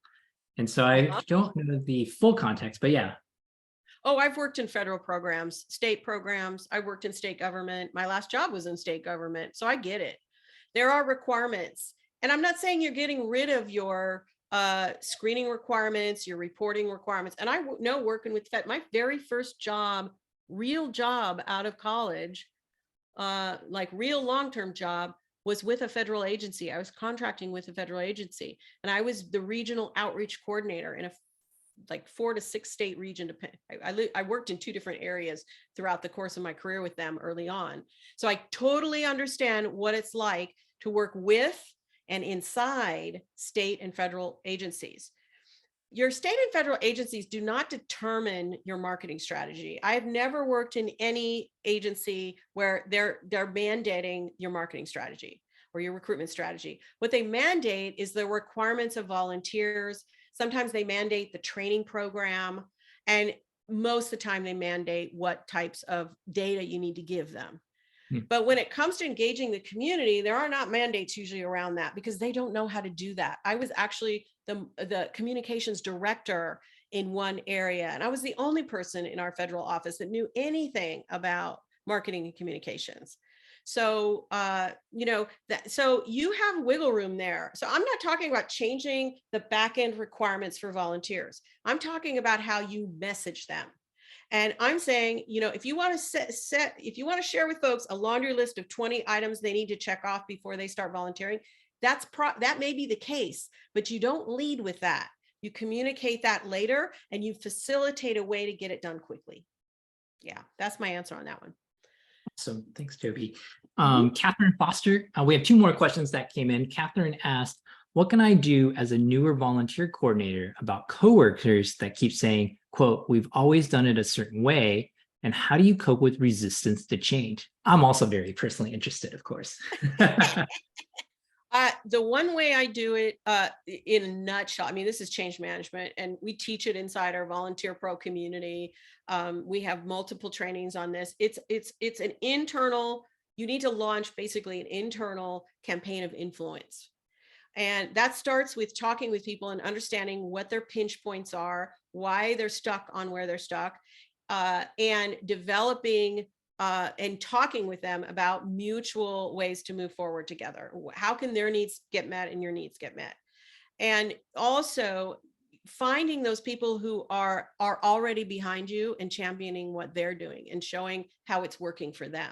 And so I don't know the full context, but yeah. Oh, I've worked in federal programs, state programs. I worked in state government. My last job was in state government. So I get it. There are requirements. And I'm not saying you're getting rid of your screening requirements, your reporting requirements. And I know working with my very first job, real job out of college, like real long-term job, was with a federal agency. I was contracting with a federal agency, and I was the regional outreach coordinator in a like 4 to 6 state region. I worked in 2 different areas throughout the course of my career with them early on. So I totally understand what it's like to work with and inside state and federal agencies. Your state and federal agencies do not determine your marketing strategy. I've never worked in any agency where they're mandating your marketing strategy or your recruitment strategy. What they mandate is the requirements of volunteers. Sometimes they mandate the training program, and most of the time they mandate what types of data you need to give them. But when it comes to engaging the community, there are not mandates usually around that because they don't know how to do that. I was actually the communications director in one area, and I was the only person in our federal office that knew anything about marketing and communications. So, so you have wiggle room there. So I'm not talking about changing the back end requirements for volunteers. I'm talking about how you message them. And I'm saying, if you want to if you want to share with folks a laundry list of 20 items they need to check off before they start volunteering, that may be the case, but you don't lead with that. You communicate that later, and you facilitate a way to get it done quickly. Yeah, that's my answer on that one. So thanks, Toby. Catherine Foster, we have 2 more questions that came in. Catherine asked, what can I do as a newer volunteer coordinator about coworkers that keep saying, quote, we've always done it a certain way, and how do you cope with resistance to change? I'm also very personally interested, of course. The one way I do it in a nutshell, I mean, this is change management, and we teach it inside our Volunteer Pro community. We have multiple trainings on this. It's an internal, you need to launch basically an internal campaign of influence. And that starts with talking with people and understanding what their pinch points are, why they're stuck on where they're stuck, and developing and talking with them about mutual ways to move forward together. How can their needs get met and your needs get met? And also finding those people who are already behind you and championing what they're doing and showing how it's working for them.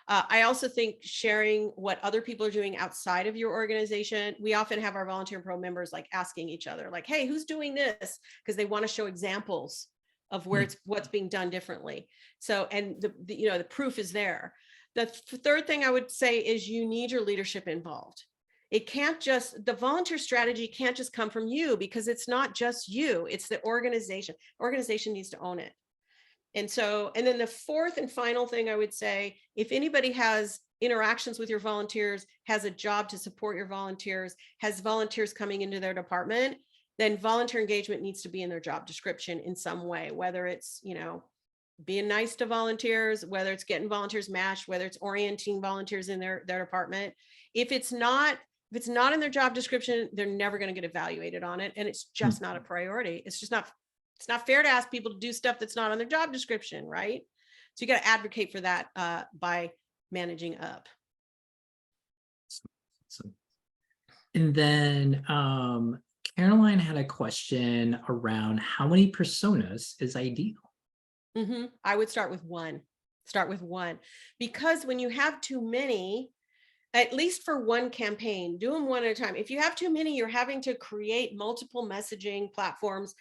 I also think sharing what other people are doing outside of your organization. We often have our Volunteer Pro members like asking each other, like, hey, who's doing this? Because they want to show examples of where what's being done differently. So, and the proof is there. The third thing I would say is you need your leadership involved. It can't just, the volunteer strategy can't just come from you, because it's not just you, it's the organization. Organization needs to own it. And then the fourth and final thing I would say, if anybody has interactions with your volunteers, has a job to support your volunteers, has volunteers coming into their department, then volunteer engagement needs to be in their job description in some way, whether it's, being nice to volunteers, whether it's getting volunteers matched, whether it's orienting volunteers in their department. If it's not in their job description, they're never going to get evaluated on it. And it's just not a priority. It's not fair to ask people to do stuff that's not on their job description, right? So you got to advocate for that by managing up. And then Caroline had a question around how many personas is ideal? I would start with one. Because when you have too many, at least for one campaign, do them one at a time. If you have too many, you're having to create multiple messaging platforms.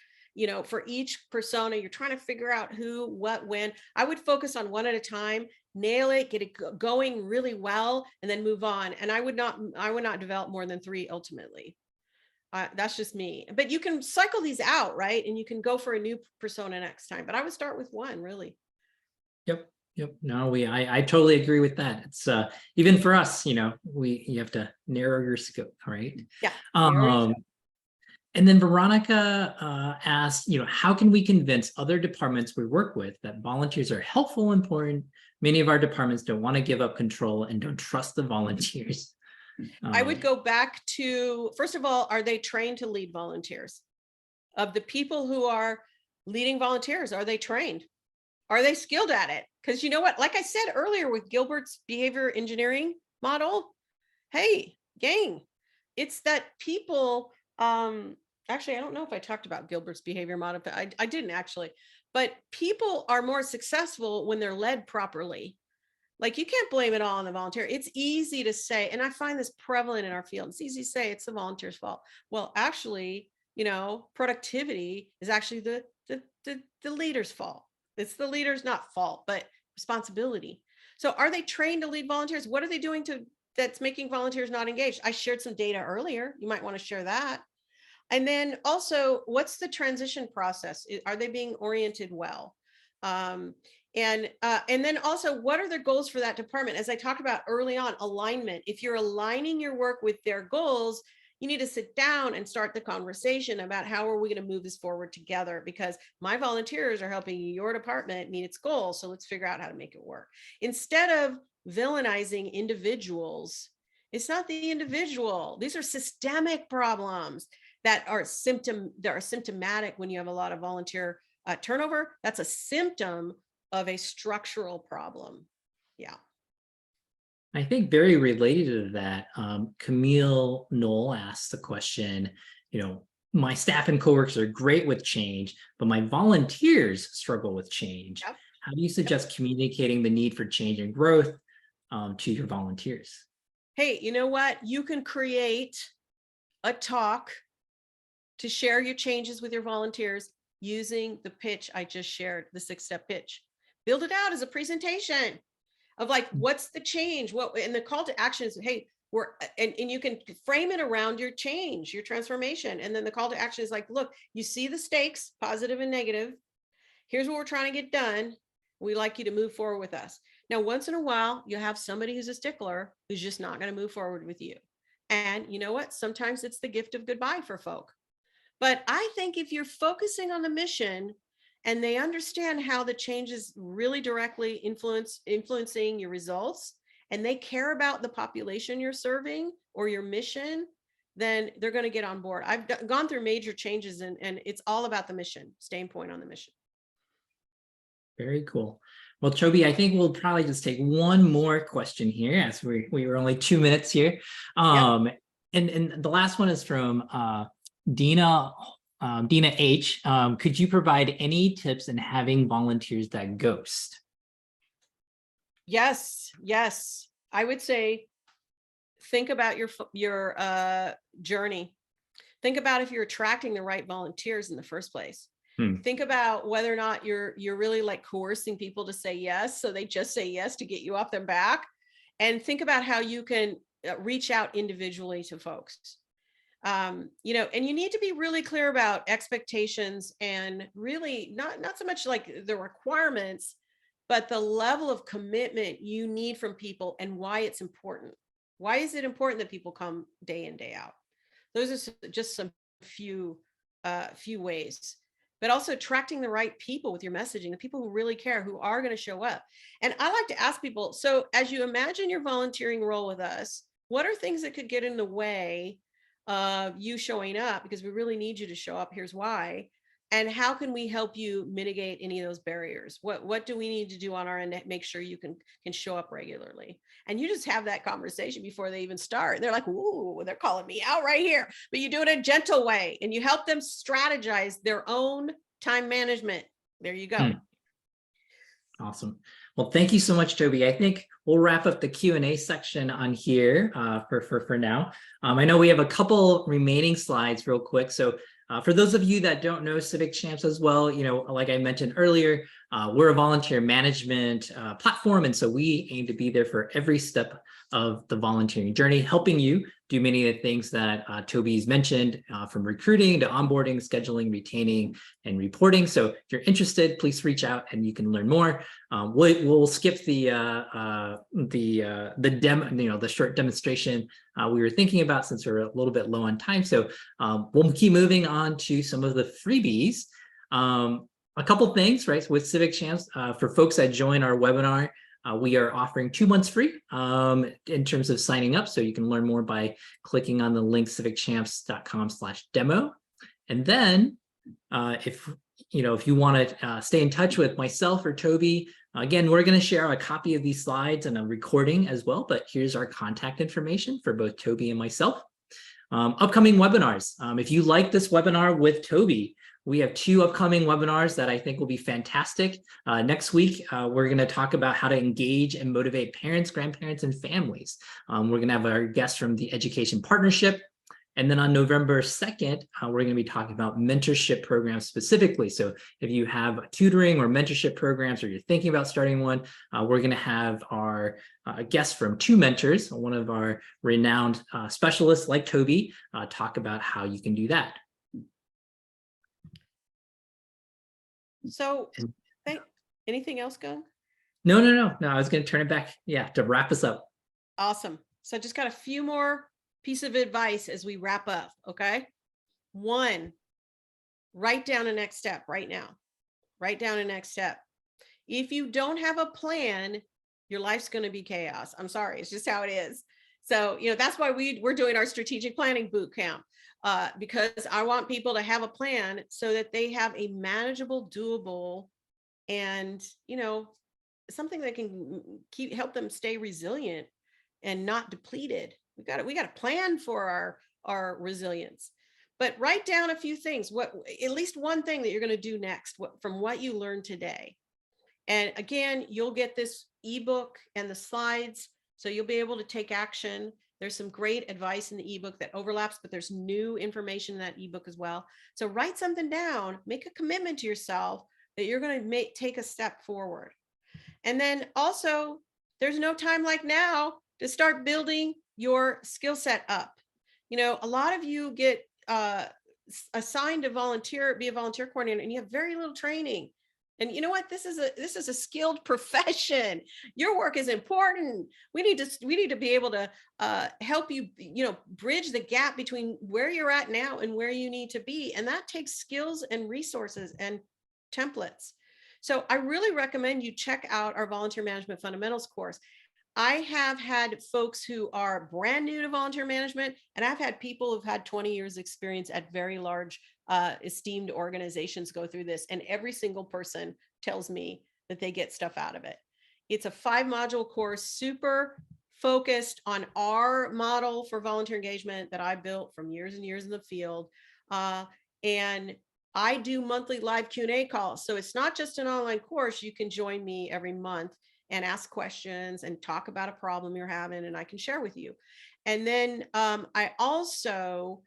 For each persona, you're trying to figure out who, what, when. I would focus on one at a time, nail it, get it going really well, and then move on. And I would not develop more than 3 ultimately. That's just me. But you can cycle these out, right? And you can go for a new persona next time. But I would start with one, really. Yep. No, I totally agree with that. It's even for us, you have to narrow your scope, right? Yeah. And then Veronica asked, how can we convince other departments we work with that volunteers are helpful and important? Many of our departments don't want to give up control and don't trust the volunteers. I would go back to, first of all, are they trained to lead volunteers? Of the people who are leading volunteers, are they trained? Are they skilled at it? Because you know what, like I said earlier with Gilbert's behavior engineering model, hey, gang, it's that people, actually, I don't know if I talked about Gilbert's behavior model, but I didn't actually, but people are more successful when they're led properly. Like, you can't blame it all on the volunteer. It's easy to say, and I find this prevalent in our field. It's easy to say it's the volunteer's fault. Well, actually, productivity is actually the leader's fault. It's the leader's not fault, but responsibility. So are they trained to lead volunteers? What are they doing that's making volunteers not engaged? I shared some data earlier. You might want to share that. And then also, what's the transition process? Are they being oriented well? And then also, what are their goals for that department? As I talked about early on, alignment. If you're aligning your work with their goals, you need to sit down and start the conversation about how are we going to move this forward together, because my volunteers are helping your department meet its goals. So let's figure out how to make it work. Instead of villainizing individuals, it's not the individual. These are systemic problems that are symptomatic when you have a lot of volunteer turnover. That's a symptom of a structural problem. Yeah. I think very related to that, Camille Knoll asked the question, my staff and coworkers are great with change, but my volunteers struggle with change. Yep. How do you suggest communicating the need for change and growth to your volunteers? Hey, you know what? You can create a talk to share your changes with your volunteers using the pitch I just shared, the 6-step pitch. Build it out as a presentation of like, what's the change? And the call to action is, hey, and you can frame it around your change, your transformation. And then the call to action is like, look, you see the stakes, positive and negative. Here's what we're trying to get done. We'd like you to move forward with us. Now, once in a while, you have somebody who's a stickler who's just not going to move forward with you. And you know what? Sometimes it's the gift of goodbye for folk. But I think if you're focusing on the mission and they understand how the change is really directly influencing your results, and they care about the population you're serving or your mission, then they're going to get on board. I've gone through major changes, and it's all about the mission, staying point on the mission. Very cool. Well, Tobi, I think we'll probably just take one more question here, as we were only 2 minutes here. Yep. And the last one is from Dina H. Could you provide any tips in having volunteers that ghost? Yes. I would say, think about your journey. Think about if you're attracting the right volunteers in the first place. Think about whether or not you're really like coercing people to say yes, so they just say yes to get you off their back. And think about how you can reach out individually to folks. And you need to be really clear about expectations, and really not so much like the requirements, but the level of commitment you need from people and why it's important. Why is it important that people come day in, day out? Those are just some few ways. But also attracting the right people with your messaging, the people who really care, who are going to show up. And I like to ask people, so as you imagine your volunteering role with us, what are things that could get in the way of you showing up? Because we really need you to show up. Here's why. And how can we help you mitigate any of those barriers? What do we need to do on our end to make sure you can show up regularly? And you just have that conversation before they even start. They're like, ooh, they're calling me out right here. But you do it in a gentle way, and you help them strategize their own time management. There you go. Awesome. Well, thank you so much, Tobi. I think we'll wrap up the Q&A section on here for now. I know we have a couple remaining slides real quick. So for those of you that don't know Civic Champs as well, like I mentioned earlier, we're a volunteer management platform. And so we aim to be there for every step of the volunteering journey, helping you do many of the things that Tobi's mentioned, from recruiting to onboarding, scheduling, retaining, and reporting. So if you're interested, please reach out and you can learn more. We'll skip the demo, the short demonstration we were thinking about, since we're a little bit low on time. So we'll keep moving on to some of the freebies. A couple things, right? With Civic Champs, for folks that join our webinar, we are offering 2 months free in terms of signing up. So you can learn more by clicking on the link civicchamps.com/demo. And then if you want to stay in touch with myself or Tobi, again, we're going to share a copy of these slides and a recording as well. But here's our contact information for both Tobi and myself. Upcoming webinars. If you like this webinar with Tobi, We have 2 upcoming webinars that I think will be fantastic. Next week, we're going to talk about how to engage and motivate parents, grandparents, and families. We're going to have our guest from the Education Partnership. And then on November 2nd, we're going to be talking about mentorship programs specifically. So if you have tutoring or mentorship programs, or you're thinking about starting one, we're going to have our guests from 2 mentors, one of our renowned specialists like Tobi, talk about how you can do that. So anything else, Gung? No. I was going to turn it back. Yeah, to wrap us up. Awesome. So just got a few more piece of advice as we wrap up. Okay. 1, write down a next step right now. Write down a next step. If you don't have a plan, your life's going to be chaos. I'm sorry. It's just how it is. So, that's why we're doing our strategic planning boot camp, because I want people to have a plan so that they have a manageable, doable, and, something that can help them stay resilient and not depleted. We got to plan for our resilience. But write down a few things, at least one thing that you're going to do next from what you learned today. And again, you'll get this ebook and the slides, so you'll be able to take action. There's some great advice in the ebook that overlaps, but there's new information in that ebook as well. So write something down, make a commitment to yourself that you're going to take a step forward. And then also, there's no time like now to start building your skill set up. A lot of you get assigned to be a volunteer coordinator, and you have very little training. And you know what? This is a skilled profession. Your work is important. We need to be able to help you, bridge the gap between where you're at now and where you need to be. And that takes skills and resources and templates. So I really recommend you check out our Volunteer Management Fundamentals course. I have had folks who are brand new to volunteer management, and I've had people who've had 20 years experience at very large, esteemed organizations go through this. And every single person tells me that they get stuff out of it. It's a 5-module course, super focused on our model for volunteer engagement that I built from years and years in the field. And I do monthly live Q&A calls. So it's not just an online course. You can join me every month and ask questions and talk about a problem you're having, and I can share with you. And then I also,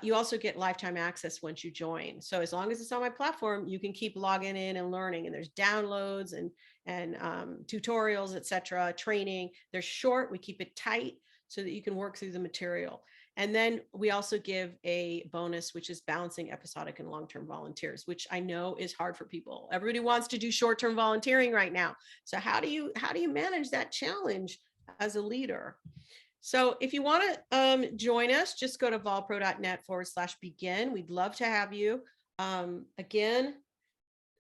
you also get lifetime access once you join. So as long as it's on my platform, you can keep logging in and learning. And there's downloads and tutorials, etc., training. They're short. We keep it tight so that you can work through the material. And then we also give a bonus, which is balancing episodic and long-term volunteers, which I know is hard for people. Everybody wants to do short-term volunteering right now. So how do you manage that challenge as a leader? So if you want to join us, just go to volpro.net/begin. We'd love to have you. Again,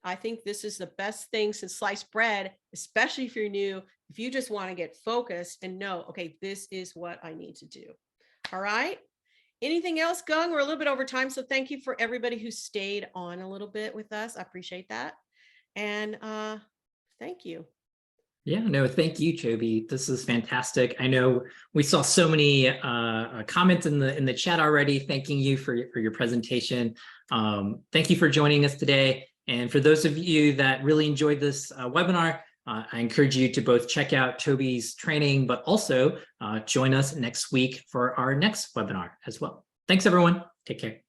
I think this is the best thing since sliced bread, especially if you're new, if you just want to get focused and know, okay, this is what I need to do. All right. Anything else, Gung? We're a little bit over time. So thank you for everybody who stayed on a little bit with us. I appreciate that. And thank you. Yeah, no, thank you, Tobi. This is fantastic. I know we saw so many comments in the chat already. Thanking you for your presentation. Thank you for joining us today. And for those of you that really enjoyed this webinar, I encourage you to both check out Tobi's training, but also join us next week for our next webinar as well. Thanks, everyone. Take care.